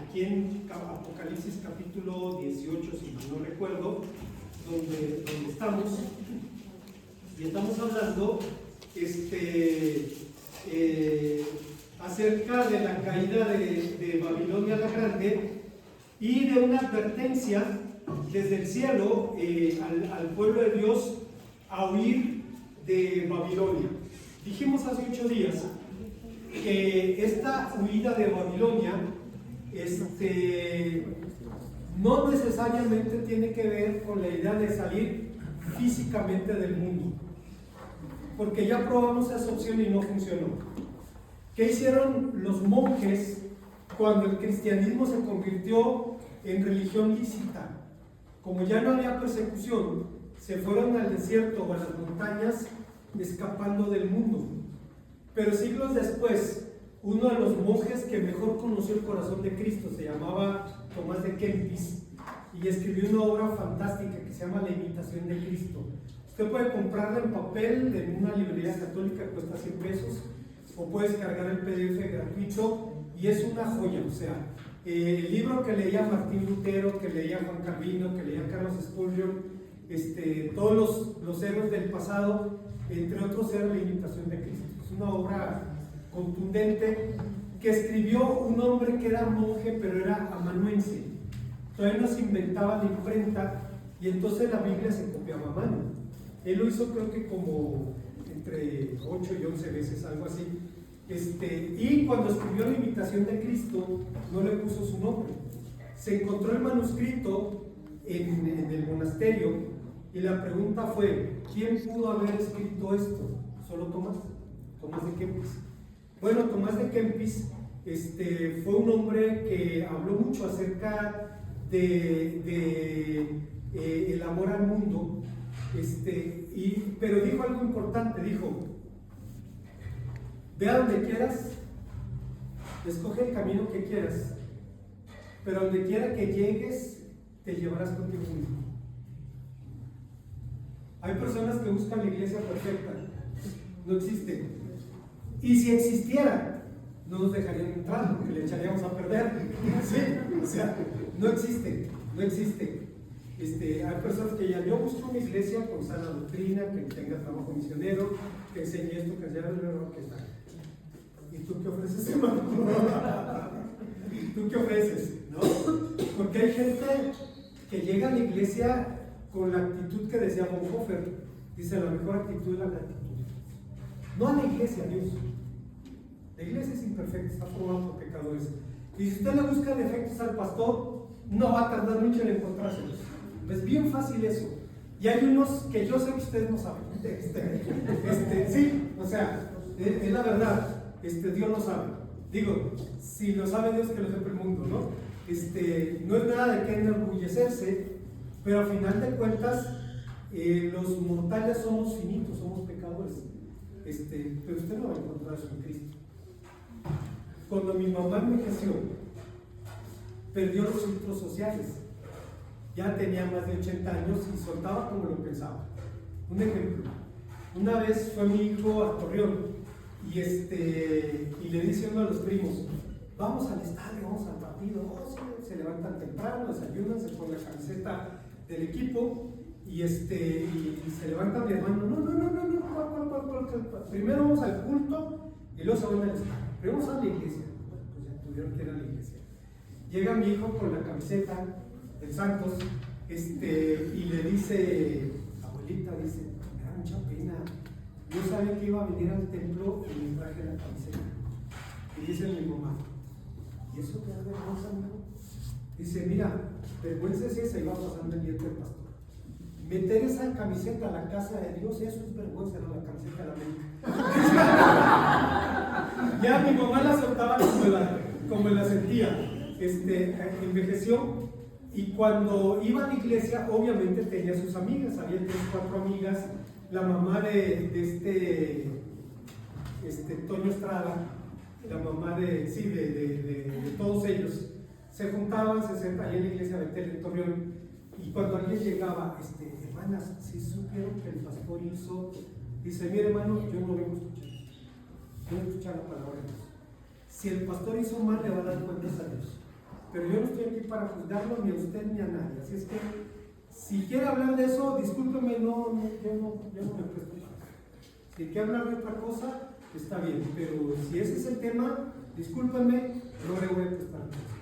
aquí en Apocalipsis capítulo 18, si mal no recuerdo, donde estamos, y estamos hablando acerca de la caída de Babilonia la Grande y de una advertencia desde el cielo al pueblo de Dios a huir de Babilonia. Dijimos hace 8 días que esta huida de Babilonia no necesariamente tiene que ver con la idea de salir físicamente del mundo, porque ya probamos esa opción y no funcionó. ¿Qué hicieron los monjes cuando el cristianismo se convirtió en religión lícita? Como ya no había persecución, se fueron al desierto o a las montañas escapando del mundo. Pero siglos después, uno de los monjes que mejor conoció el corazón de Cristo se llamaba Tomás de Kempis y escribió una obra fantástica que se llama La imitación de Cristo. Usted puede comprarla en papel en una librería católica que cuesta 100 pesos o puede descargar el PDF gratuito y es una joya. O sea, el libro que leía Martín Lutero, que leía Juan Calvino, que leía Carlos Spurgeon, todos los héroes del pasado, entre otros, era La imitación de Cristo. Es una obra contundente que escribió un hombre que era monje pero era amanuense. Todavía no se inventaba la imprenta y entonces la Biblia se copiaba a mano. Él lo hizo creo que como entre 8 y 11 veces, algo así. Y cuando escribió La imitación de Cristo no le puso su nombre. Se encontró el manuscrito en el monasterio y la pregunta fue: ¿quién pudo haber escrito esto? ¿Solo Tomás de Kempis? Bueno, Tomás de Kempis fue un hombre que habló mucho acerca de el amor al mundo, pero dijo algo importante. Dijo: ve a donde quieras, escoge el camino que quieras, pero donde quiera que llegues te llevarás contigo mismo. Hay personas que buscan la iglesia perfecta, no existe. Y si existiera, no nos dejarían entrar porque le echaríamos a perder. Sí, o sea, no existe. Hay personas que ya, yo busco una iglesia con sana doctrina, que tenga trabajo misionero, que enseñe esto, que enseñe lo que está. ¿Y tú qué ofreces, hermano? ¿Tú qué ofreces? ¿No? Porque hay gente que llega a la iglesia con la actitud que decía Bonhoeffer. Dice: la mejor actitud es la gratitud. No a la iglesia, a Dios. La iglesia es imperfecta, está formada por pecadores. Y si usted le busca defectos al pastor, no va a tardar mucho en encontrárselos. Es bien fácil eso. Y hay unos que yo sé que ustedes no saben. Sí, o sea, es la verdad. Dios lo sabe. Digo, si lo sabe Dios, que lo sepa el mundo, ¿no? No es nada de que enorgullecerse, pero al final de cuentas, los mortales somos finitos, somos pecadores. Pero usted no va a encontrar eso en Cristo. Cuando mi mamá envejeció, perdió los filtros sociales. Ya tenía más de 80 años y soltaba como lo pensaba. Un ejemplo: una vez fue mi hijo a Torreón y le dice uno de los primos: vamos al estadio, vamos al partido. Oh, sí. Se levantan temprano, desayunan, se ponen la camiseta del equipo y se levanta mi hermano: ¿cuál? Primero vamos al culto y luego se van al estadio. Primero vamos a la iglesia. Pues ya tuvieron que ir a la iglesia. Llega mi hijo con la camiseta del Santos y le dice: abuelita, dice, me da mucha pena. Yo sabía que iba a venir al templo y me traje la camiseta. Y dice mi mamá: ¿y eso te da vergüenza, amigo? Dice: mira, vergüenza es esa, iba pasando el diente del pastor. Meter esa camiseta a la casa de Dios, eso es vergüenza, no la camiseta de la mente. Ya mi mamá la soltaba como la sentía. Envejeció y cuando iba a la iglesia, obviamente tenía sus amigas, había 3 o 4 amigas. La mamá de Toño Estrada, la mamá de todos ellos, se juntaban, se sentaban en la iglesia de Betel en Torreón, y cuando alguien llegaba: hermanas, si supieron que el pastor hizo, dice: mire, hermano, yo no vengo a escuchar, yo voy a escuchar la palabra de Dios. Si el pastor hizo mal, le va a dar cuentas a Dios. pero yo no estoy aquí para juzgarlo ni a usted ni a nadie. Así es que, si quiere hablar de eso, discúlpeme, yo no me presto. Si quiere hablar de otra cosa, está bien, pero si ese es el tema, discúlpeme, no le voy a prestar atención.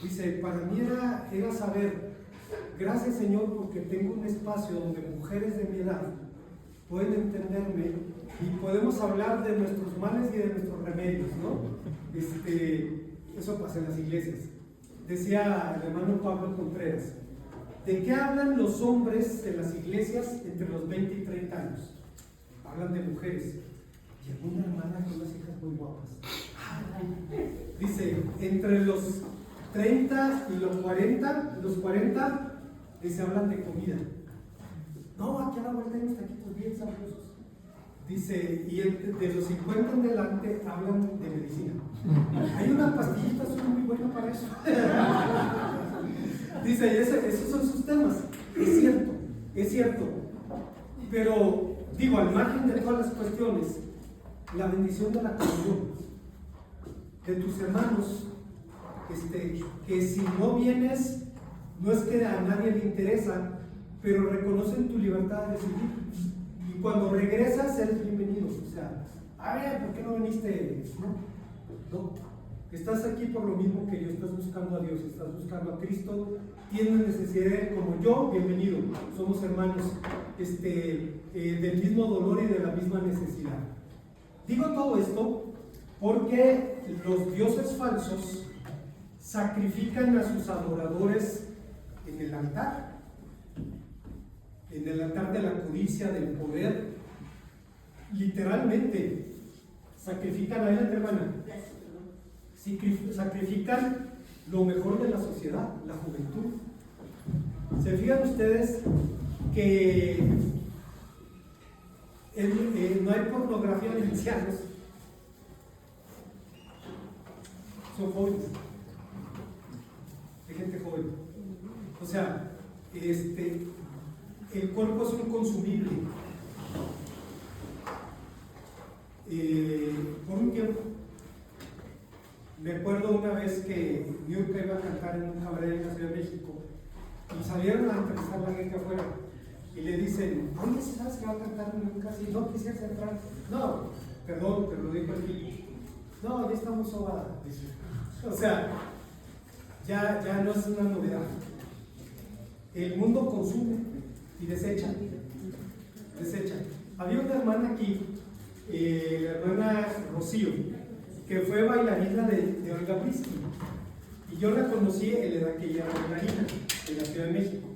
Dice, para mí era saber, gracias Señor, porque tengo un espacio donde mujeres de mi edad pueden entenderme y podemos hablar de nuestros males y de nuestros remedios, ¿no? Eso pasa en las iglesias. Decía el hermano Pablo Contreras, ¿de qué hablan los hombres en las iglesias entre los 20 y 30 años? Hablan de mujeres. Llegó una hermana con unas hijas muy guapas. Dice, entre los 30 y los 40, dice, hablan de comida. No, aquí a la vuelta hay unos taquitos bien sabrosos. Dice, y de los 50 en adelante hablan de medicina. Hay una pastillita muy buena para eso. Dice, esos son sus temas. Es cierto. Pero, digo, al margen de todas las cuestiones, la bendición de la comunión, de tus hermanos, que si no vienes, no es que a nadie le interesa, pero reconocen tu libertad de decidir. Y cuando regresas, eres bienvenido. O sea, a ver, ¿por qué no viniste? No. Estás aquí por lo mismo que yo, estás buscando a Dios, estás buscando a Cristo, tienes necesidad como yo, bienvenido. Somos hermanos del mismo dolor y de la misma necesidad. Digo todo esto porque los dioses falsos sacrifican a sus adoradores en el altar de la codicia, del poder. Literalmente sacrifican a él, hermana. Sacrifican lo mejor de la sociedad, la juventud. ¿Se fijan ustedes que no hay pornografía de ancianos? Son jóvenes, de gente joven. O sea, el cuerpo es un consumible. Por un tiempo, me acuerdo una vez que Niurka iba a cantar en un cabaret en la Ciudad de México y salieron a entrevistar a la gente afuera y le dicen, oye, ¿sabes que va a cantar Niurka? Si no quisieras entrar. No, perdón, pero lo dijo el Filipe. No, ya está muy sobada. O sea, ya no es una novedad. El mundo consume y desecha. Había una hermana aquí, la hermana Rocío, que fue bailarina de Olga Briski, y yo la conocí en la edad que ella era bailarina en la Ciudad de México.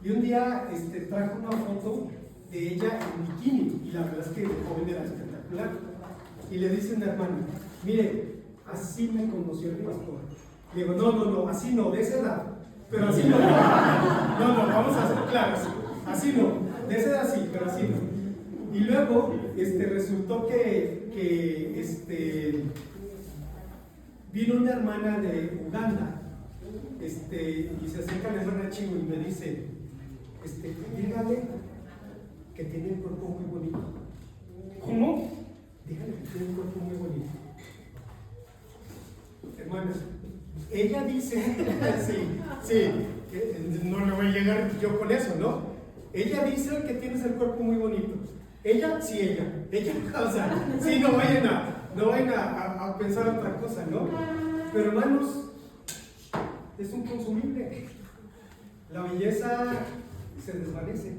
Y un día trajo una foto de ella en bikini, y la verdad es que el joven era espectacular. Y le dice una hermana, mire, así me conoció el pastor. Le digo, no, así no, de esa edad, pero así no. No, vamos a ser claros, así no, de esa edad sí, pero así no. Y luego resultó que vino una hermana de Uganda y se acerca a la hermana Chivo y me dice, dígale que tiene el cuerpo muy bonito. ¿Cómo? Dígale que tiene un cuerpo muy bonito. Hermanas, ella dice, no le voy a llegar yo con eso, ¿no? Ella dice que tienes el cuerpo muy bonito. Ella, o sea, sí, no vayan a pensar otra cosa, ¿no? Pero hermanos, es un consumible. La belleza se desvanece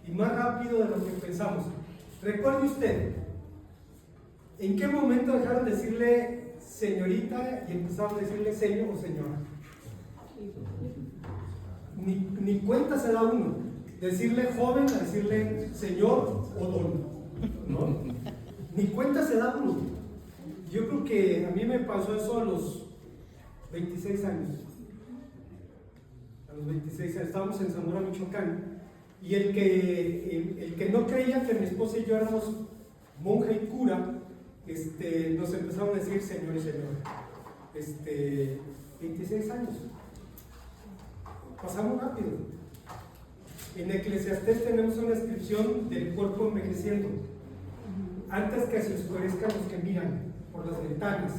y más rápido de lo que pensamos. Recuerde usted, ¿en qué momento dejaron de decirle señorita y empezaron a decirle señor o señora? Ni cuenta se da uno. Decirle joven a decirle señor o don, ¿no? Ni cuenta se da uno. Yo creo que a mí me pasó eso a los 26 años. A los 26 años, estábamos en Zamora, Michoacán, y el que no creía que mi esposa y yo éramos monja y cura, nos empezaron a decir señor y señora. 26 años. Pasamos rápido. En Eclesiastés tenemos una descripción del cuerpo envejeciendo. Antes que se oscurezcan los que miran por las ventanas,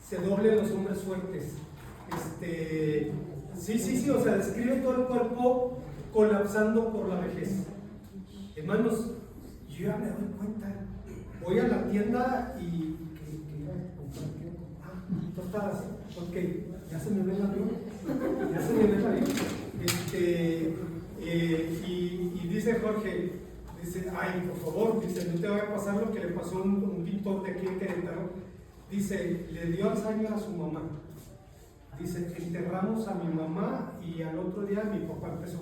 se doblen los hombres fuertes, Sí, o sea, describe todo el cuerpo colapsando por la vejez. Hermanos, yo ya me doy cuenta. Voy a la tienda y tostadas, ok, ya se me ve la vida, y dice Jorge, dice, ay, por favor, dice, no te vaya a pasar lo que le pasó a un pintor de aquí en Querétaro. Dice, le dio Alzheimer a su mamá. Dice, enterramos a mi mamá y al otro día mi papá empezó.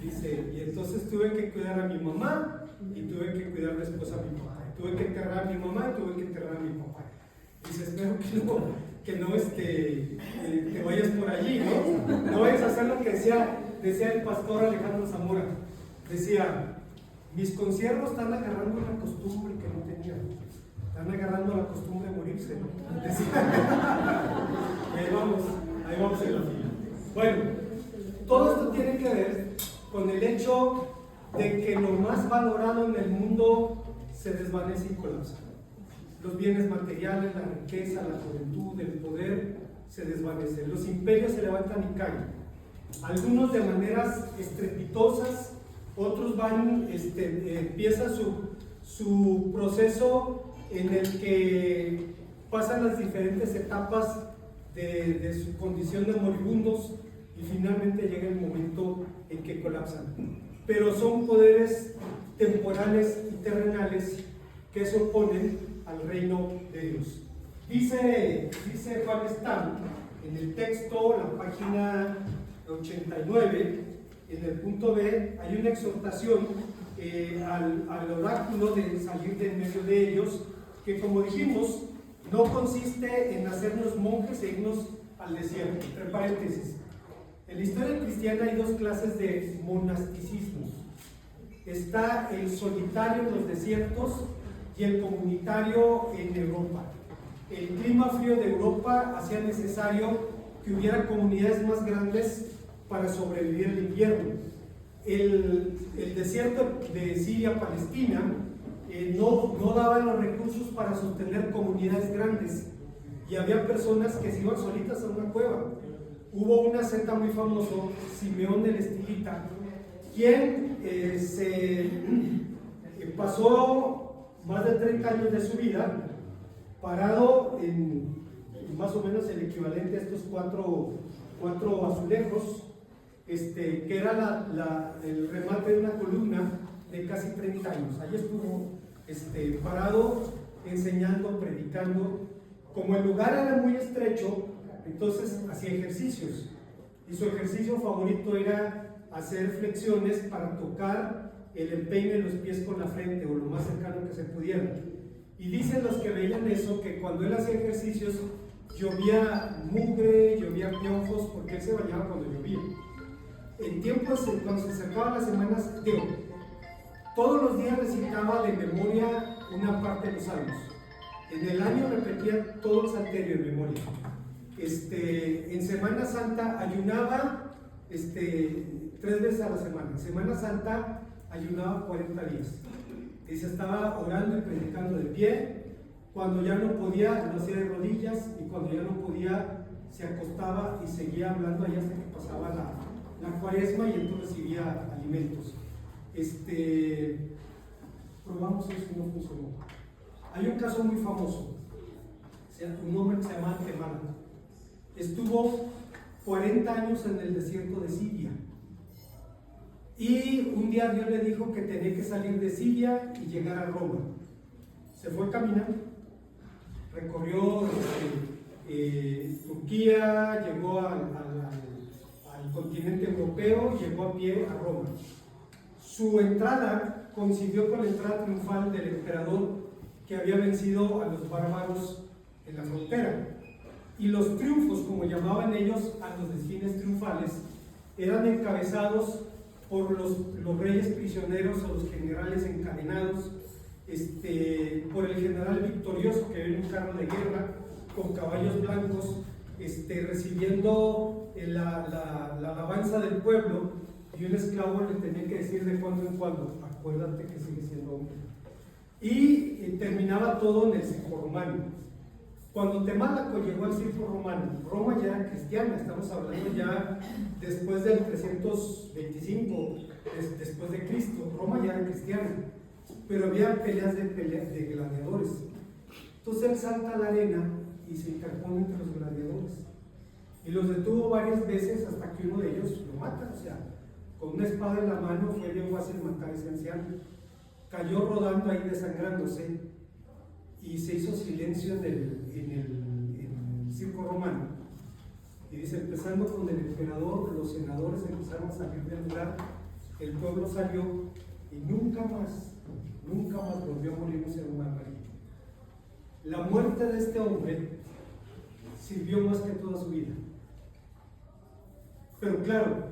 Dice, y entonces tuve que cuidar a mi mamá y tuve que cuidar después a mi papá. Tuve que enterrar a mi mamá y tuve que enterrar a mi papá. Dice, espero que no te vayas por allí, ¿no? No vayas a hacer lo que decía el pastor Alejandro Zamora. Decía, mis consiervos están agarrando una costumbre que no tenían. Están agarrando la costumbre de morirse, ¿no? Decía, ahí vamos en la fila. Bueno, todo esto tiene que ver con el hecho de que lo más valorado en el mundo se desvanece y colapsa. Los bienes materiales, la riqueza, la juventud, el poder se desvanecen. Los imperios se levantan y caen. Algunos de maneras estrepitosas, otros empieza su proceso en el que pasan las diferentes etapas de su condición de moribundos y finalmente llega el momento en que colapsan. Pero son poderes temporales y terrenales que se oponen al reino de Dios. Dice Juan Stam en el texto, la página 89, en el punto B, hay una exhortación al oráculo de salir de en medio de ellos, que como dijimos, no consiste en hacernos monjes e irnos al desierto. Entre paréntesis, en la historia cristiana hay dos clases de monasticismos. Está el solitario en los desiertos y el comunitario en Europa. El clima frío de Europa hacía necesario que hubiera comunidades más grandes para sobrevivir el invierno. El desierto de Siria-Palestina no daba los recursos para sostener comunidades grandes y había personas que se iban solitas a una cueva. Hubo un asceta muy famoso, Simeón el Estilita, quien pasó más de 30 años de su vida parado en más o menos el equivalente a estos cuatro azulejos, que era el remate de una columna de casi 30 años. Allí estuvo parado, enseñando, predicando. Como el lugar era muy estrecho, entonces hacía ejercicios. Y su ejercicio favorito era hacer flexiones para tocar el empeine de los pies con la frente o lo más cercano que se pudiera. Y dicen los que veían eso que cuando él hacía ejercicios llovía mugre, llovía piojos, porque él se bañaba cuando llovía. En tiempos, cuando se acercaban las semanas, todos los días recitaba de memoria una parte de los salmos. En el año repetía todo el salterio de memoria. En Semana Santa ayunaba 3 veces a la semana. En Semana Santa ayunaba 40 días. Y se estaba orando y predicando de pie. Cuando ya no podía, lo hacía de rodillas, y cuando ya no podía, se acostaba y seguía hablando ahí hasta que pasaba la cuaresma y entonces recibía alimentos. Probamos eso y no funcionó. Hay un caso muy famoso, un hombre que se llama Temán. Estuvo 40 años en el desierto de Siria. Y un día Dios le dijo que tenía que salir de Siria y llegar a Roma. Se fue caminando, recorrió Turquía, llegó al continente europeo y llegó a pie a Roma. Su entrada coincidió con la entrada triunfal del emperador que había vencido a los bárbaros en la frontera. Y los triunfos, como llamaban ellos a los desfiles triunfales, eran encabezados por los reyes prisioneros o los generales encadenados, por el general victorioso que venía en un carro de guerra con caballos blancos, recibiendo la alabanza del pueblo, y un esclavo le tenía que decir de cuando en cuando: acuérdate que sigue siendo hombre. Y terminaba todo en el Circo Romano. Cuando Temálaco llegó al circo romano, Roma ya era cristiana, estamos hablando ya después del 325 después de Cristo, Roma ya era cristiana, pero había peleas de gladiadores. Entonces él salta a la arena y se interpone entre los gladiadores y los detuvo varias veces hasta que uno de ellos lo mata. O sea, con una espada en la mano fue bien fácil matar a ese anciano. Cayó rodando ahí desangrándose y se hizo silencio en el circo romano. Y dice, empezando con el emperador, los senadores empezaron a salir del lugar, el pueblo salió y nunca más volvió a morir un ser humano ahí. La muerte de este hombre sirvió más que toda su vida. Pero claro,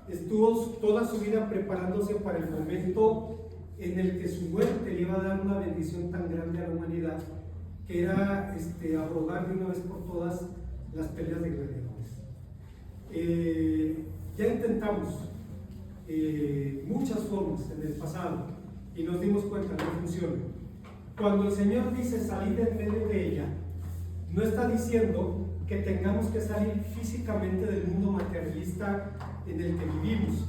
estuvo toda su vida preparándose para el momento en el que su muerte le iba a dar una bendición tan grande a la humanidad, que era abrogar de una vez por todas las peleas de gladiadores. Ya intentamos muchas formas en el pasado y nos dimos cuenta que no funciona. Cuando el Señor dice salir en medio de ella, no está diciendo que tengamos que salir físicamente del mundo materialista en el que vivimos.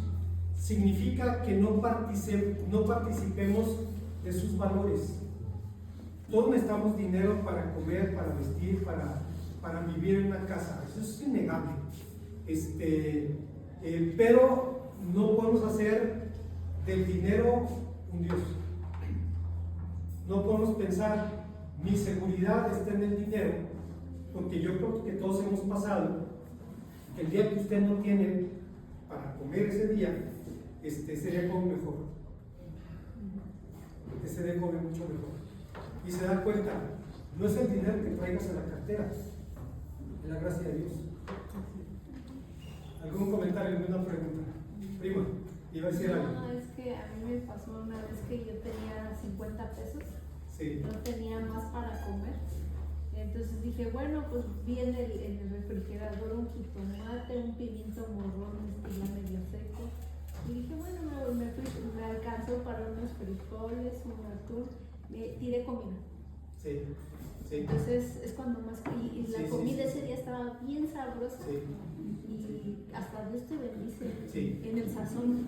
Significa que no participemos de sus valores. Todos necesitamos dinero para comer, para vestir, para vivir en una casa. Eso es innegable. Pero no podemos hacer del dinero un Dios. No podemos pensar, mi seguridad está en el dinero, porque yo creo que todos hemos pasado que el día que usted no tiene para comer ese día, sería como mejor. Ese día come mucho mejor. Y se da cuenta, no es el dinero que traigas en la cartera, es la gracia de Dios. ¿Algún comentario, alguna pregunta? Prima, iba a decir algo. No, es que a mí me pasó una vez que yo tenía 50 pesos, sí. No tenía más para comer. Entonces dije, bueno, pues vi en el refrigerador un jitomate, un pimiento morrón, estilo medio seco. Y dije, bueno, me alcanzó para unos frijoles, un atún, tiré comida. Sí, sí. Entonces es cuando más. Y la comida ese día estaba bien sabrosa. Sí. Y hasta Dios te bendice en el sazón.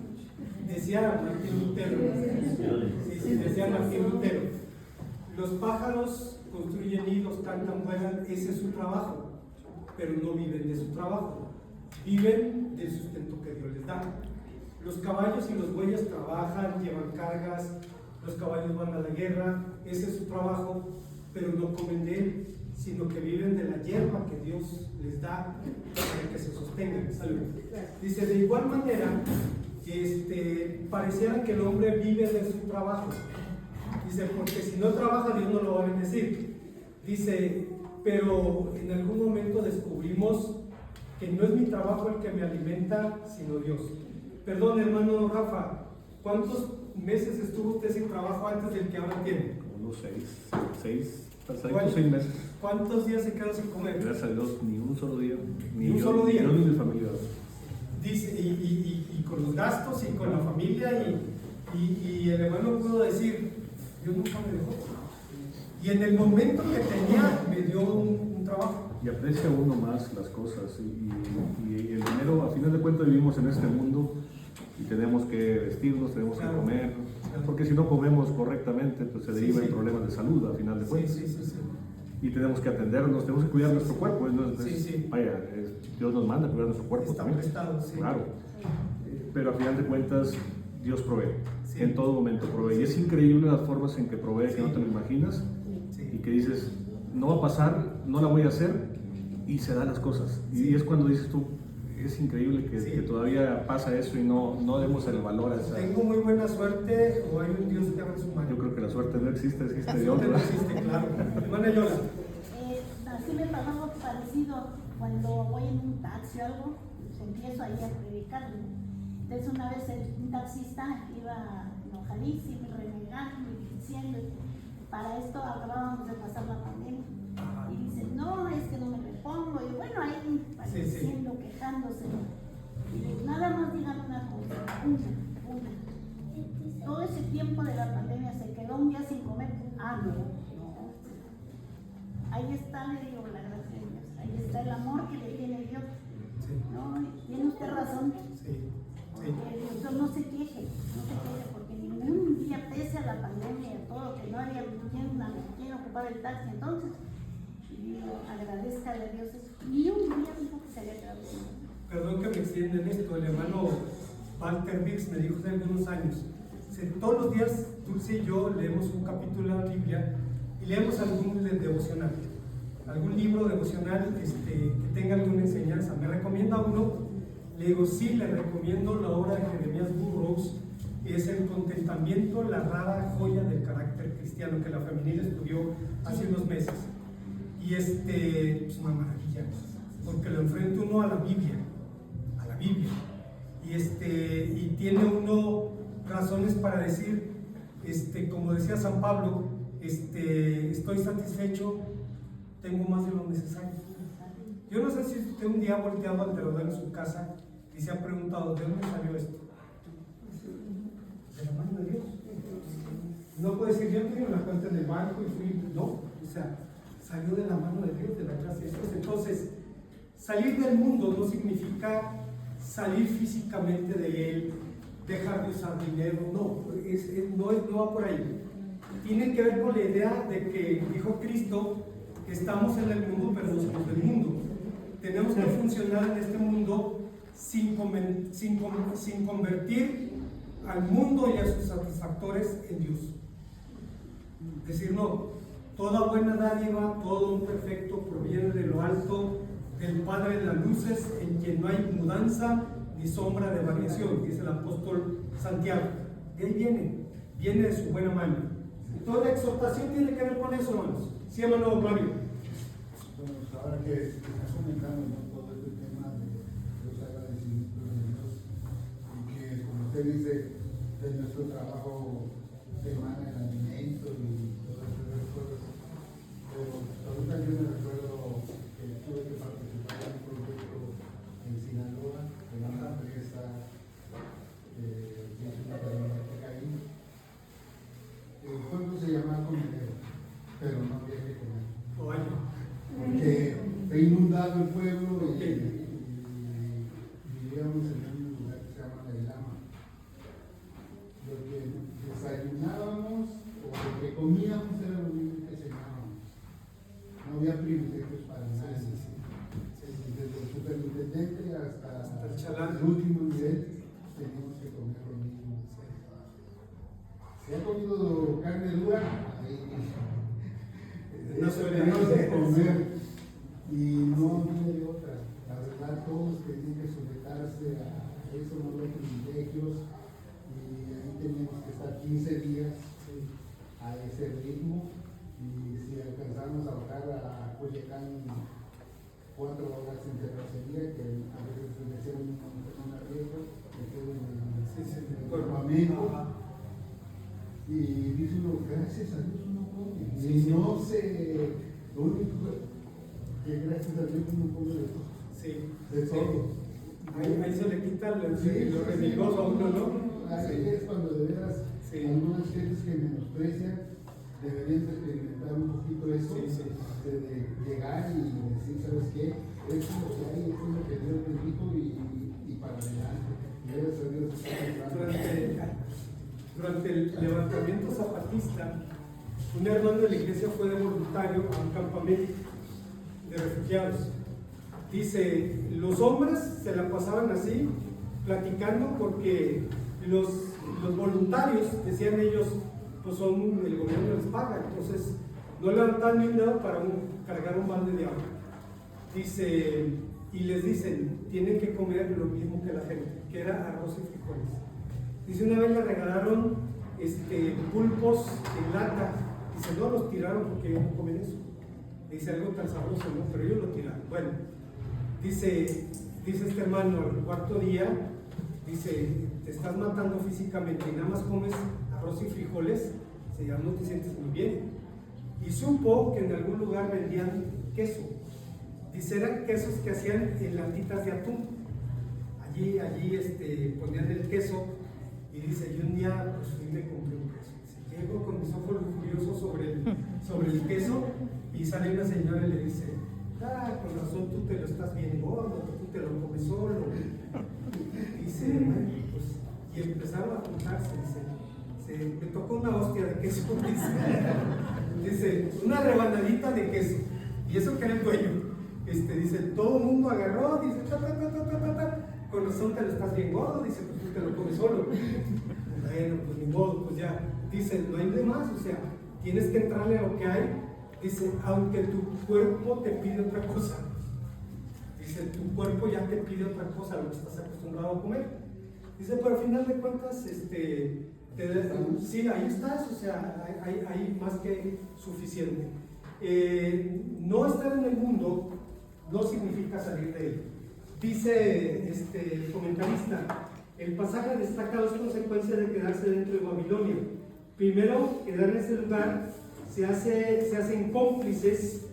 Decía Martín Lutero. Decía Martín Lutero. Los pájaros construyen nidos, cantan, vuelan, ese es su trabajo, pero no viven de su trabajo, viven del sustento que Dios les da. Los caballos y los bueyes trabajan, llevan cargas, los caballos van a la guerra, ese es su trabajo, pero no comen de él, sino que viven de la hierba que Dios les da para que se sostengan. Salud. Dice, de igual manera, pareciera que el hombre vive de su trabajo. Dice, porque si no trabaja, Dios no lo va a bendecir. Dice, pero en algún momento descubrimos que no es mi trabajo el que me alimenta, sino Dios. Perdón, hermano Rafa, ¿cuántos meses estuvo usted sin trabajo antes del que ahora tiene? Unos 6 meses. ¿Cuántos días se quedó sin comer? Gracias a Dios, ni un solo día. Ni un solo día. Yo ni mi familia. Dice, y con los gastos y con la familia, y el hermano pudo decir, Dios nunca me dejó. Y en el momento que tenía, me dio un trabajo. Y aprecia uno más las cosas. Y el dinero, a final de cuentas, vivimos en este mundo y tenemos que vestirnos, tenemos que comer. Porque si no comemos correctamente, pues se deriva en problemas de salud, a final de cuentas. Y tenemos que atendernos, tenemos que cuidar nuestro cuerpo. Vaya, Dios nos manda a cuidar nuestro cuerpo también. Claro. Pero a final de cuentas, Dios provee. En todo momento provee. Y es increíble las formas en que provee, que no te lo imaginas. Y que dices, no va a pasar, no la voy a hacer, y se dan las cosas. Y es cuando dices tú, es increíble que todavía pasa eso y no demos el valor a esa. ¿Tengo muy buena suerte o hay un Dios que abre su mano? Yo creo que la suerte no existe, existe Dios. No existe, claro. Hermana Yola. Así me pasó algo parecido cuando voy en un taxi o algo, pues empiezo ahí a predicar. Entonces una vez un taxista iba enojadísimo, renegando y diciendo, para esto acabábamos de pasar la pandemia. Y dice, no, es que no me repongo. Y bueno, ahí diciendo, quejándose. Y nada más digan una cosa, una. Todo ese tiempo de la pandemia se quedó un día sin comer. No. ahí está, le digo, la gracia de Dios, ahí está el amor que le tiene Dios. No, tiene usted razón. Porque Dios no se queje, porque ningún día, pese a la pandemia y a todo, que no había quien ocupar el taxi, entonces, y digo, agradezca a Dios eso. Ni un día dijo que se había quedado sin nada. Perdón que me extienda en esto, el hermano Walter Biggs me dijo hace algunos años, todos los días Dulce y yo leemos un capítulo de la Biblia y leemos algún devocional, algún libro devocional que tenga alguna enseñanza. Me recomienda uno, le digo, sí, le recomiendo la obra de Jeremías Burroughs, que es El contentamiento, la rara joya del carácter cristiano, que la femenil estudió hace unos meses. Y es una maravilla, porque lo enfrenta uno a la Biblia, y tiene uno razones para decir, como decía San Pablo, estoy satisfecho, tengo más de lo necesario. Yo no sé si usted un día ha volteado al alrededor en su casa y se ha preguntado, ¿de dónde salió esto? De la mano de Dios. No puede decir, yo tengo una cuenta en el banco y fui, no, o sea, salió de la mano de Dios, de la gracia de Dios. Entonces, salir del mundo no significa salir físicamente de él, dejar de usar dinero, no va por ahí. Tiene que ver con la idea de que dijo Cristo que estamos en el mundo, pero no somos del mundo. Tenemos que funcionar en este mundo sin convertir al mundo y a sus satisfactores en Dios. Es decir, no, toda buena dádiva, todo un perfecto proviene de lo alto, del Padre de las luces, en quien no hay mudanza ni sombra de variación, dice el apóstol Santiago. De ahí viene de su buena mano. Entonces la exhortación tiene que ver con eso, hermanos. ¿Sí, hermano Mario? Bueno, ahora que estás comentando, ¿no?, todo este tema de los agradecimientos de Dios, y que, como usted dice, de nuestro trabajo semana en alimento y todas esas cosas. Pero ahorita yo me recuerdo que tuve que participar en un proyecto en Sinaloa, en una empresa que es una biblioteca ahí. El pueblo se llama Comedero, pero no había que comer. Porque fue inundado el pueblo y vivíamos en un lugar que se llama La Lama. Lo que desayunábamos o lo que comíamos era lo mismo que cenábamos. No había privilegios para nadie. Desde el superintendente hasta el último nivel teníamos que comer lo mismo. ¿Se ha comido carne dura? No se tenemos que comer y no hay otra. La verdad, todos tenían que sujetarse a eso, no los privilegios, y ahí teníamos que estar 15 días a ese ritmo, y si alcanzamos a bajar a Culiacán 4 horas en terracería, que a veces se le hacía una riesgo, que quedó en el campamento. Y dice uno, gracias a Dios uno come. Y no se. Lo único que gracias a Dios uno come de todo. Sí. De todo. Ahí se le quita lo religioso a uno, ¿no? Ahí es cuando de veras algunas gentes que menosprecian deberían de experimentar un poquito eso, de llegar y decir, ¿sabes qué? Esto es lo que hay, esto es lo que Dios me dijo y para adelante. Y gracias a Dios está Durante el levantamiento zapatista, un hermano de la iglesia fue de voluntario a un campamento de refugiados. Dice, los hombres se la pasaban así, platicando, porque los voluntarios, decían ellos, pues el gobierno les paga, entonces no levantaban ni un dedo para cargar un balde de agua. Dice, y les dicen, tienen que comer lo mismo que la gente, que era arroz y frijoles. Dice, una vez le regalaron pulpos en lata. Dice, no, los tiraron porque ellos no comen eso. Dice, algo tan sabroso, ¿no? Pero ellos lo tiraron. Bueno, dice este hermano, al cuarto día, dice, te estás matando físicamente y nada más comes arroz y frijoles, ya no te sientes muy bien. Y supo que en algún lugar vendían queso. Dice, eran quesos que hacían en latitas de atún. Allí ponían el queso. Y dice, yo un día pues fui y me compré un queso. Dice, llego con mis ojos lujuriosos sobre el queso Y sale una señora y le dice, con razón tú te lo estás bien gordo, tú te lo comes solo. Dice, bueno, pues, y empezaron a juntarse, dice, me tocó una hostia de queso, dice, una rebanadita de queso, y eso que era el dueño, dice, todo el mundo agarró, dice, con razón te lo estás bien gordo, dice, pues tú te lo comes solo. Bueno, pues ni modo, pues ya, dice, no hay de más, o sea, tienes que entrarle a lo que hay, dice, aunque tu cuerpo te pide otra cosa, dice, tu cuerpo ya te pide otra cosa, lo que estás acostumbrado a comer, dice, pero al final de cuentas, sí, ahí estás, o sea, hay más que suficiente. No estar en el mundo no significa salir de él. Dice el comentarista, el pasaje destaca dos consecuencias de quedarse dentro de Babilonia. Primero, quedar en ese lugar se hacen cómplices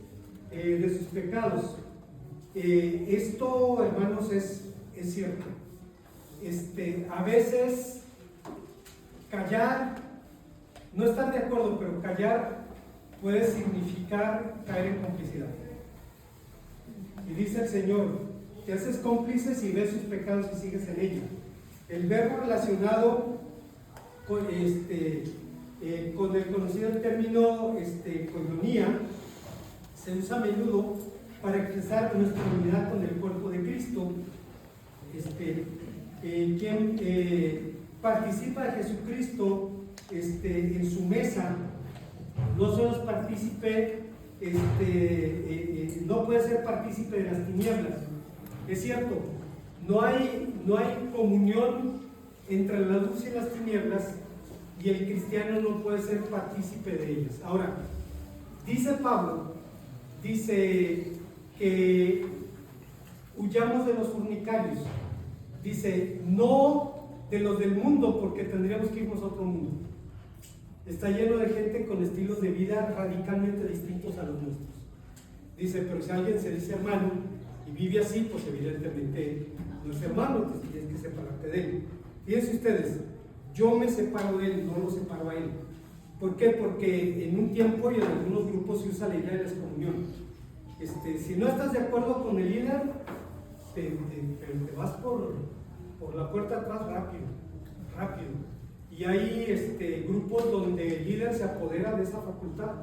de sus pecados. Esto, hermanos, es cierto. A veces callar, no estar de acuerdo, pero callar puede significar caer en complicidad. Y dice el Señor, te haces cómplices y ves sus pecados y sigues en ellos. El verbo relacionado con el conocido término coinonía se usa a menudo para expresar nuestra unidad con el cuerpo de Cristo. Quien participa de Jesucristo en su mesa no solo es partícipe, no puede ser partícipe de las tinieblas. Es cierto, no hay comunión entre la luz y las tinieblas, y el cristiano no puede ser partícipe de ellas. Ahora, dice Pablo, dice que huyamos de los fornicarios, dice, no de los del mundo, porque tendríamos que irnos a otro mundo. Está lleno de gente con estilos de vida radicalmente distintos a los nuestros. Dice, pero si alguien se dice hermano y vive así, pues evidentemente no es hermano, pues tienes que separarte de él. Fíjense ustedes, yo me separo de él, no lo separo a él. ¿Por qué? Porque en un tiempo y en algunos grupos se usa la idea de la excomunión. Si no estás de acuerdo con el líder, te vas por la puerta atrás rápido. Y hay grupos donde el líder se apodera de esa facultad.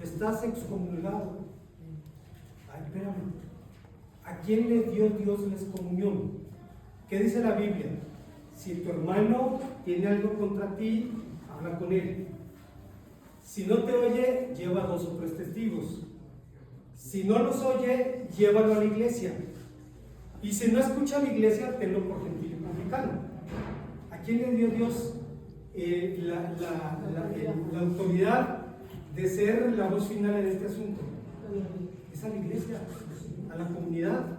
Estás excomulgado. Ay, espérame. ¿A quién le dio Dios la excomunión? ¿Qué dice la Biblia? Si tu hermano tiene algo contra ti, habla con él. Si no te oye, lleva 2 o 3 testigos. Si no los oye, llévalo a la iglesia. Y si no escucha a la iglesia, tenlo por gentil y publicano. ¿A quién le dio Dios la autoridad de ser la voz final en este asunto? Es a la iglesia, a la comunidad.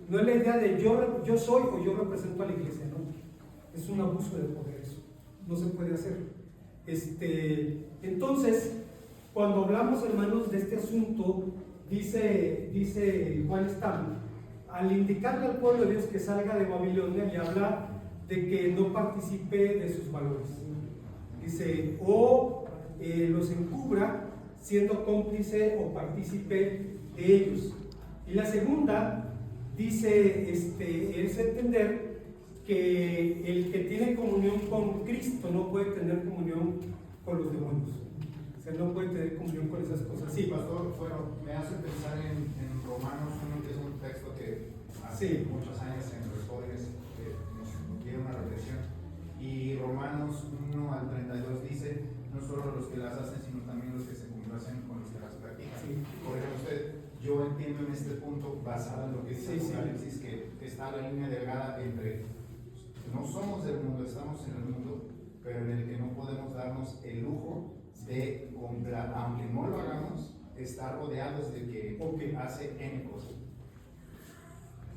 No es la idea de yo soy o yo represento a la iglesia, no. Es un abuso de poder eso. No se puede hacer. Entonces, cuando hablamos, hermanos, de este asunto, dice Juan Stam, al indicarle al pueblo de Dios que salga de Babilonia, le habla de que no participe de sus valores. Dice, o los encubra siendo cómplice o partícipe de ellos. Y la segunda, dice, es entender que el que tiene comunión con Cristo no puede tener comunión con los demonios. O sea, no puede tener comunión con esas cosas. Sí, pastor, bueno, me hace pensar en Romanos 1, que es un texto que hace muchos años en los jóvenes nos dio una reflexión. Y Romanos 1 al 32 dice, no solo los que las hacen, sino también los que se complacen con los que las practican. Sí. Por ejemplo, yo entiendo en este punto, basado en lo que dice Apocalipsis, que está la línea delgada entre no somos del mundo, estamos en el mundo, pero en el que no podemos darnos el lujo de comprar, aunque no lo hagamos, estar rodeados de que hace N cosas.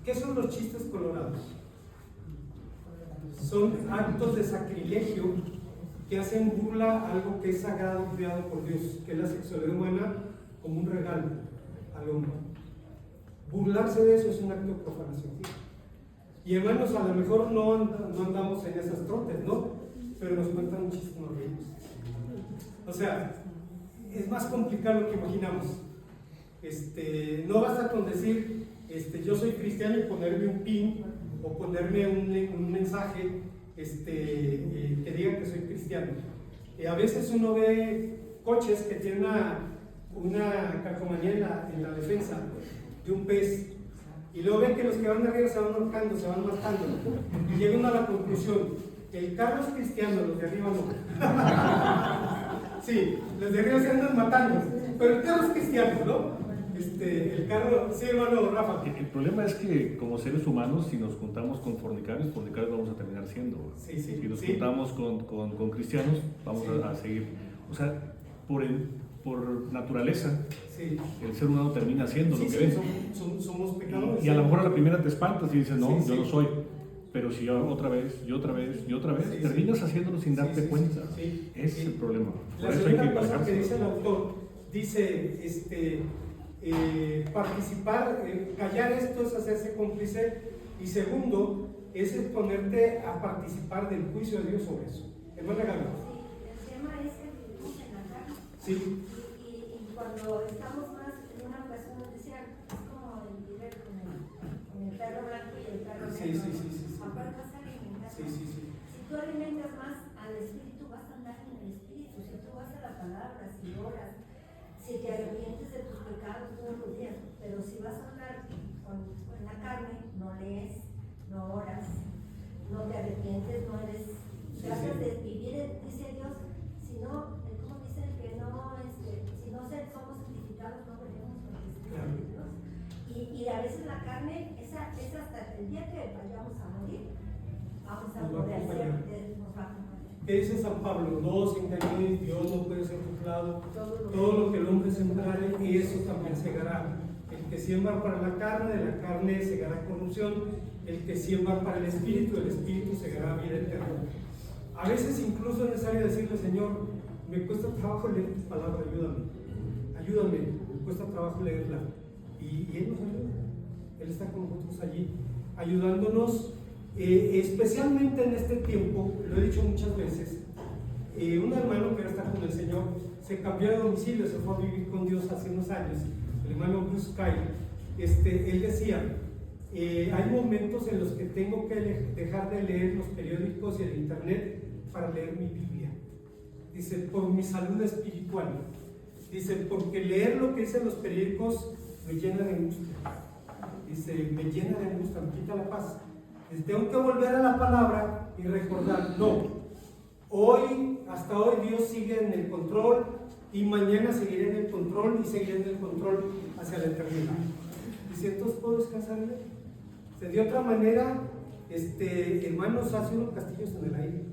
¿Qué son los chistes colorados? Son actos de sacrilegio que hacen burla a algo que es sagrado, creado por Dios, que es la sexualidad humana, como un regalo al hombre. Burlarse de eso es un acto de profanación. Y hermanos, a lo mejor no andamos en esas trotes, ¿no? Pero nos cuentan un chiste, nos reímos. O sea, es más complicado de lo que imaginamos. No basta con decir yo soy cristiano y ponerme un pin o ponerme un mensaje que diga que soy cristiano. A veces uno ve coches que tienen una calcomanía en la defensa de un pez, y luego ven que los que van arriba se van ahorcando, se van matando, y llegan a la conclusión: el carro es cristiano, los de arriba no. Sí, los de arriba se andan matando, pero el carro es cristiano, ¿no? El carro, sí, hermano Rafa. El problema es que como seres humanos, si nos juntamos con fornicarios vamos a terminar siendo. Sí, sí, si nos sí. juntamos con cristianos, vamos Sí. a seguir. O sea, por naturaleza, Sí. el ser humano termina siendo Sí, lo que sí, ve. somos pecadores. Y a lo mejor a la primera te espantas y dices, no, Sí, yo sí. no soy. Pero si otra vez, Sí, terminas sí. haciéndolo sin darte Sí, cuenta. sí. Ese es el problema. La Por eso hay que segunda cosa que embarcarse. dice el autor, dice, participar, callar esto es hacerse cómplice, y segundo, es exponerte a participar del juicio de Dios sobre eso. Hermana Gabriela. Sí, el tema es que vivimos en la carne. Sí. Y cuando estamos más en una ocasión nos decían, es como el líder con el perro blanco y el perro negro. Sí, sí, sí, sí, sí. ¿A cuál vas a alimentar? Sí, sí, sí. Si tú alimentas más al espíritu, vas a andar en el espíritu. Si tú vas a la palabra, si oras, si te arrepientes de tus pecados todos los días, pero si vas a andar con la carne, no lees, no oras, no te arrepientes, no eres, tratas de vivir, dice Dios, si no, ¿cómo dice? Que no, si no somos santificados, no veremos con el Espíritu de Dios. Y a veces la carne, es hasta el día que vayamos a morir, vamos a poder ser, nos va a acompañar. ¿Qué dice San Pablo? No os engañéis, Dios no puede ser burlado. Todo lo que el hombre sembrare, y eso también segará. El que siembra para la carne, de la carne segará corrupción. El que siembra para el espíritu segará vida eterna. A veces incluso es necesario decirle: Señor, me cuesta trabajo leer tu palabra, ayúdame, me cuesta trabajo leerla. Y Él nos ayuda. Él está con nosotros allí, ayudándonos. Especialmente en este tiempo, lo he dicho muchas veces, un hermano que ahora está con el Señor se cambió de domicilio, se fue a vivir con Dios hace unos años, el hermano Bruce Kyle. Él decía, hay momentos en los que tengo que dejar de leer los periódicos y el internet para leer mi Biblia. Dice, por mi salud espiritual. Dice, porque leer lo que dicen los periódicos me llena de angustia. Dice, me llena de angustia, me quita la paz. Tengo que volver a la palabra y recordar, no, hasta hoy Dios sigue en el control, y mañana seguiré en el control, y seguiré en el control hacia la eternidad. Dice, entonces puedo descansar en Él. De otra manera, hermanos, hace unos castillos en el aire,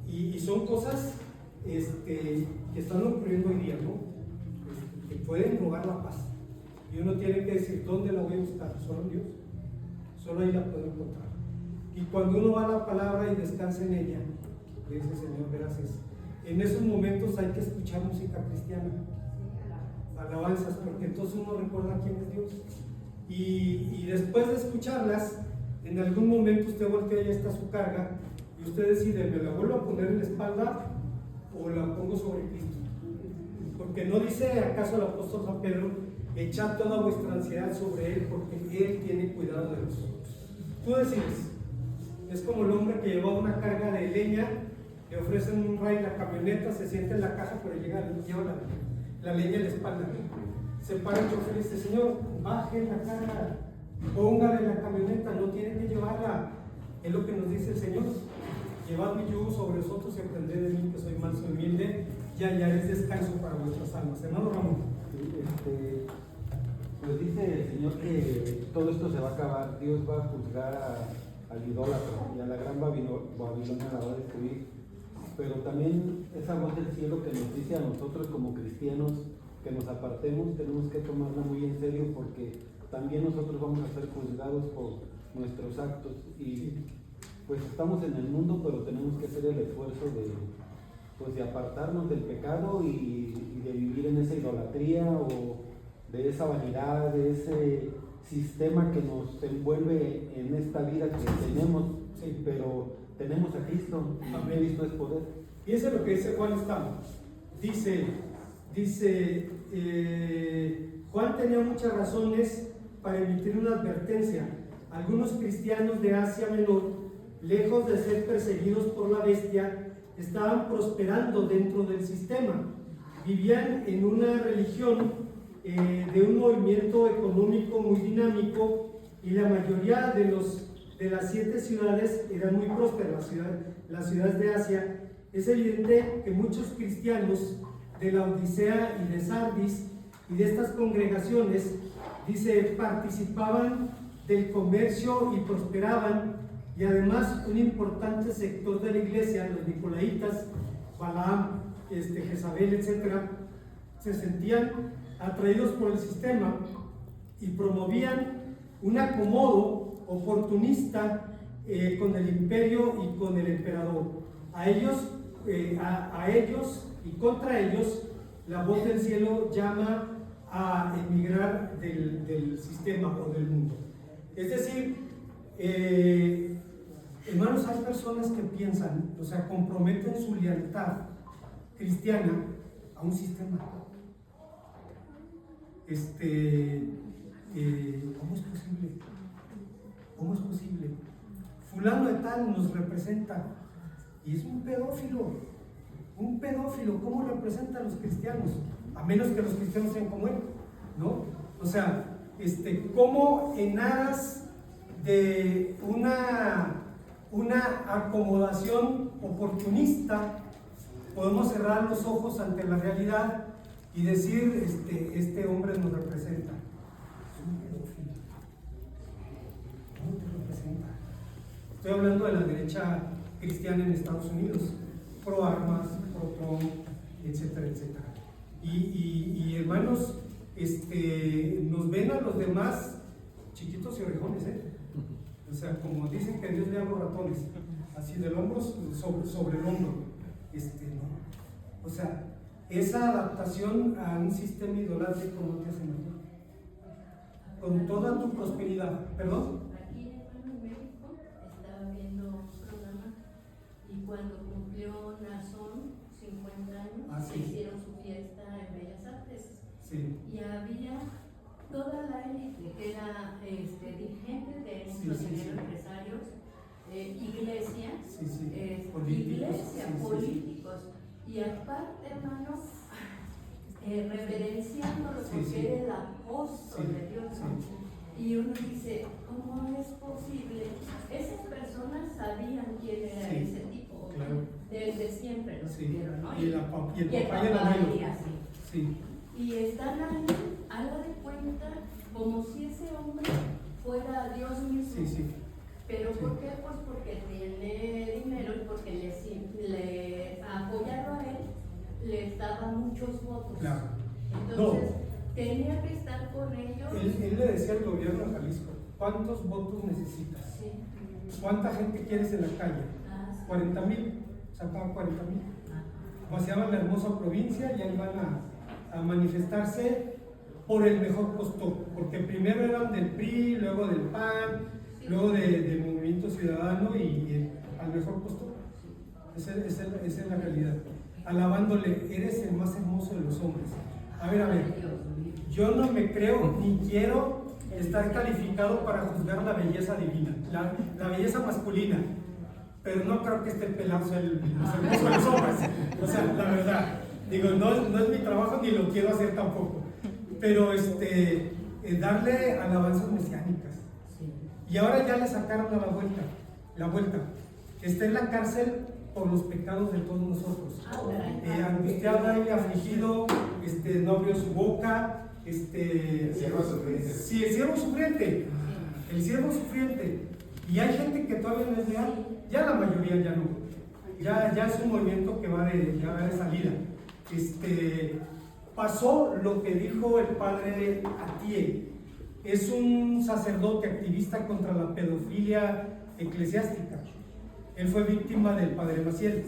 y son cosas que están ocurriendo hoy día, ¿no? Que pueden robar la paz, y uno tiene que decir, ¿dónde la voy a buscar? Solo en Dios. Solo ahí la puedo encontrar. Y cuando uno va a la palabra y descansa en ella, le dice, Señor, gracias. En esos momentos hay que escuchar música cristiana, alabanzas, porque entonces uno recuerda quién es Dios. Y después de escucharlas, en algún momento usted voltea y está su carga, y usted decide, ¿me la vuelvo a poner en la espalda o la pongo sobre Cristo? Porque no dice acaso el apóstol San Pedro, echad toda vuestra ansiedad sobre Él, porque Él tiene cuidado de vosotros. Tú decides. Es como el hombre que lleva una carga de leña, le ofrecen un ray en la camioneta, se sienta en la caja, pero lleva la leña en la espalda. Se para el chofer y dice, Señor, baje la carga, póngala en la camioneta, no tiene que llevarla. Es lo que nos dice el Señor. Llevad mi yugo sobre vosotros y aprended de mí, que soy manso y humilde, y hallaréis descanso para vuestras almas. Hermano Ramón. Pues dice el Señor que todo esto se va a acabar. Dios va a juzgar al idólatra y a la gran Babilonia la va a destruir. Pero también esa voz del cielo que nos dice a nosotros como cristianos que nos apartemos, tenemos que tomarla muy en serio, porque también nosotros vamos a ser juzgados por nuestros actos. Y pues estamos en el mundo, pero tenemos que hacer el esfuerzo de apartarnos del pecado y de vivir en esa idolatría o de esa vanidad, de ese sistema que nos envuelve en esta vida que tenemos, pero tenemos a Cristo. Amén. Cristo es poder. Y eso es lo que dice Juan Estamos. dice Juan tenía muchas razones para emitir una advertencia. Algunos cristianos de Asia Menor, lejos de ser perseguidos por la bestia, estaban prosperando dentro del sistema. Vivían en una religión de un movimiento económico muy dinámico, y la mayoría de las 7 ciudades eran muy prósperas, las ciudades de Asia. Es evidente que muchos cristianos de la Odisea y de Sardis y de estas congregaciones, dice, participaban del comercio y prosperaban, y además un importante sector de la iglesia, los nicolaitas, Balaam, Jezabel, etc., se sentían atraídos por el sistema y promovían un acomodo oportunista con el imperio y con el emperador. A ellos y contra ellos, la voz del cielo llama a emigrar del sistema o del mundo. Es decir, hermanos, hay personas que piensan, o sea, comprometen su lealtad cristiana a un sistema. ¿Cómo es posible? ¿Cómo es posible? Fulano de tal nos representa y es un pedófilo. Un pedófilo, ¿cómo representa a los cristianos? A menos que los cristianos sean como él, ¿no? O sea, ¿cómo en aras de una acomodación oportunista podemos cerrar los ojos ante la realidad y decir, este hombre nos representa? Es un pedófilo. ¿Cómo te representa? Estoy hablando de la derecha cristiana en Estados Unidos, pro armas, pro Trump, etcétera, etcétera. Y hermanos, nos ven a los demás chiquitos y orejones, o sea, como dicen que Dios le da los ratones, así del hombro sobre el hombro, ¿no? O sea, esa adaptación a un sistema idolátrico no te hace mejor. Con toda tu prosperidad, ¿perdón? Aquí en México estaba viendo un programa y cuando cumplió Nazón 50 años, sí. hicieron su fiesta en Bellas Artes. Sí. Y había toda la élite, que era dirigentes de estos empresarios, iglesias, políticos, y aparte, hermanos, reverenciándolo porque era el apóstol de Dios. Y uno dice, ¿cómo es posible? Esas personas sabían quién era ese tipo, claro. Desde siempre lo supieron, ¿no? Y el papá y el abuelo. Sí. Y están ahí, haga de cuenta, como si ese hombre fuera Dios mismo. Sí. ¿Pero por qué? Pues porque tiene dinero y porque le apoyado a él, les daba muchos votos. Claro. Entonces, tenía que estar con ellos. Él le decía al gobierno de Jalisco, ¿cuántos votos necesitas? Sí. ¿Cuánta gente quieres en la calle? Sí. 40,000, sacaban 40,000. Vaciaban la hermosa provincia y ahí van a manifestarse por el mejor postor, porque primero eran del PRI, luego del PAN, luego del Movimiento Ciudadano y al mejor postor. Esa es la realidad. Alabándole, eres el más hermoso de los hombres. A ver, yo no me creo ni quiero estar calificado para juzgar la belleza divina, la belleza masculina, pero no creo que este pelado sea el más hermoso de los hombres. O sea, la verdad, digo, no es mi trabajo ni lo quiero hacer tampoco, pero darle alabanzas mesiánicas. Y ahora ya le sacaron a la vuelta. Está en la cárcel por los pecados de todos nosotros. Angustiado y afligido, no abrió su boca. El siervo sufriente. Sí, el siervo sufriente. El siervo sufriente. Y hay gente que todavía no es leal. Ya la mayoría ya no. Ya es un movimiento que va de salida. Pasó lo que dijo el padre Atié. Es un sacerdote activista contra la pedofilia eclesiástica. Él fue víctima del padre Maciel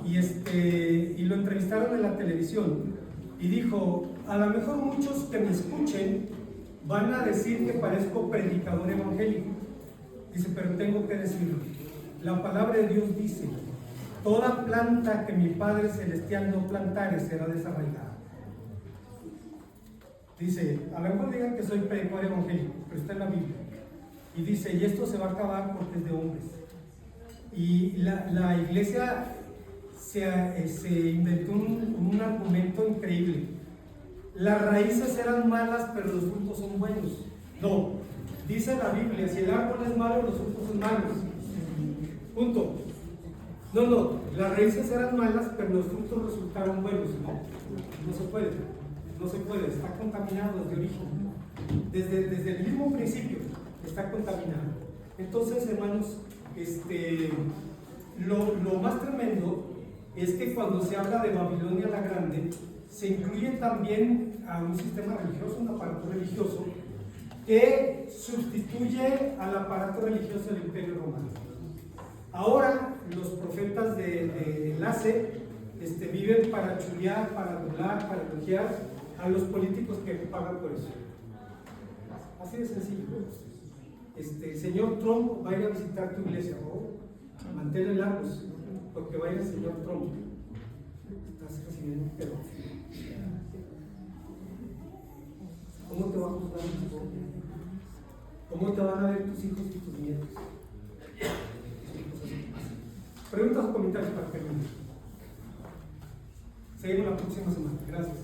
y lo entrevistaron en la televisión y dijo, a lo mejor muchos que me escuchen van a decir que parezco predicador evangélico. Dice, pero tengo que decirlo. La palabra de Dios dice, toda planta que mi Padre Celestial no plantare será desarraigada. Dice, a lo mejor digan que soy predicador evangélico, pero está en la Biblia. Y dice, y esto se va a acabar porque es de hombres. Y la iglesia se inventó un argumento increíble. Las raíces eran malas, pero los frutos son buenos. No, dice la Biblia, si el árbol es malo, los frutos son malos. Punto. No, las raíces eran malas, pero los frutos resultaron buenos. No se puede, está contaminado desde origen. Desde el mismo principio está contaminado. Entonces, hermanos, lo más tremendo es que cuando se habla de Babilonia la Grande, se incluye también a un sistema religioso, un aparato religioso, que sustituye al aparato religioso del Imperio Romano. Ahora, los profetas de enlace viven para chulear, para adular, para elogiar a los políticos que pagan por eso. Así de sencillo. El señor Trump va a ir a visitar tu iglesia, manténle largos, porque va a ir el señor Trump. Estás recibiendo un pedo. ¿Cómo te va a juzgar tu hijo? ¿Cómo te van a ver tus hijos y tus nietos? Preguntas o comentarios para terminar. Seguimos la próxima semana. Gracias.